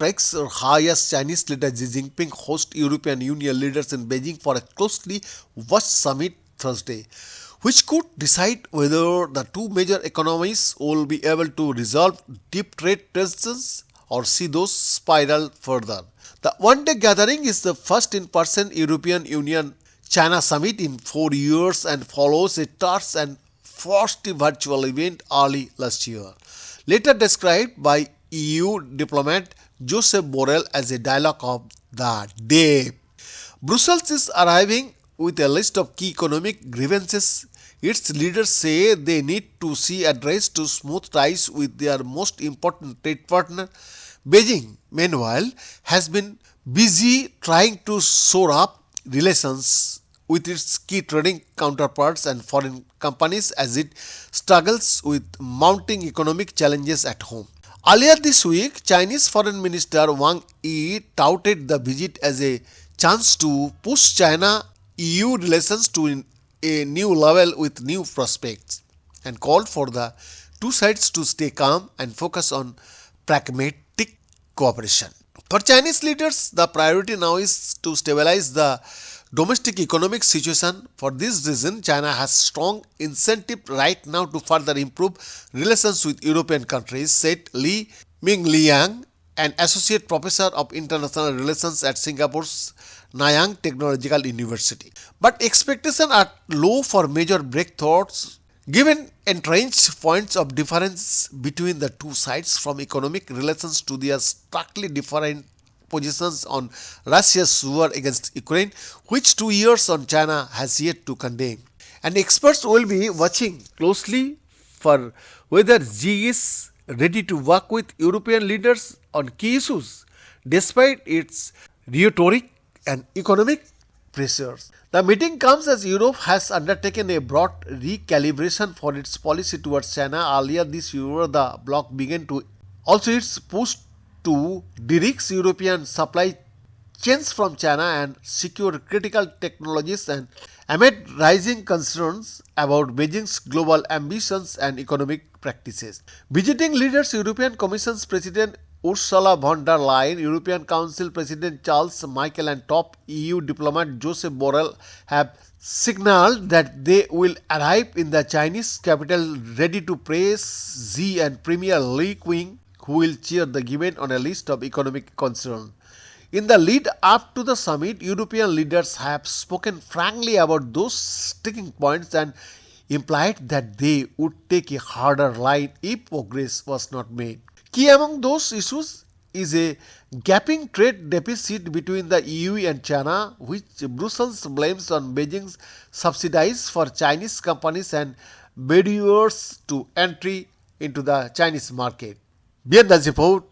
Strikes are high as Chinese leader Xi Jinping host European Union leaders in Beijing for a closely watched summit Thursday, which could decide whether the two major economies will be able to resolve deep trade tensions or see those spiral further. The one-day gathering is the first in-person European Union China summit in 4 years and follows a terse and frosty virtual event early last year, later described by EU diplomat Joseph Borrell as a dialogue of the day. Brussels is arriving with a list of key economic grievances its leaders say they need to see addressed to smooth ties with their most important trade partner. Beijing, meanwhile, has been busy trying to shore up relations with its key trading counterparts and foreign companies as it struggles with mounting economic challenges at home. Earlier this week, Chinese Foreign Minister Wang Yi touted the visit as a chance to push China EU relations to a new level with new prospects and called for the two sides to stay calm and focus on pragmatic cooperation. For Chinese leaders, the priority now is to stabilize the domestic economic situation. For this reason, China has strong incentive right now to further improve relations with European countries, said Li Mingliang, an associate professor of international relations at Singapore's Nanyang Technological University. But expectations are low for major breakthroughs given entrenched points of difference between the two sides, from economic relations to their starkly different positions on Russia's war against Ukraine, which 2 years on China has yet to condemn. And experts will be watching closely for whether Xi is ready to work with European leaders on key issues, despite its rhetoric and economic pressures. The meeting comes as Europe has undertaken a broad recalibration for its policy towards China. Earlier this year, the bloc began to also its push to de-risk European supply chains from China and secure critical technologies, and amid rising concerns about Beijing's global ambitions and economic practices. Visiting leaders, European Commission's President Ursula von der Leyen, European Council President Charles Michel and top EU diplomat Joseph Borrell have signaled that they will arrive in the Chinese capital ready to praise Xi and Premier Li Qiang, who will chair the event on a list of economic concerns. In the lead up to the summit, European leaders have spoken frankly about those sticking points and implied that they would take a harder line if progress was not made. Key among those issues is a gaping trade deficit between the EU and China, which Brussels blames on Beijing's subsidies for Chinese companies and barriers to entry into the Chinese market. Beyond the report.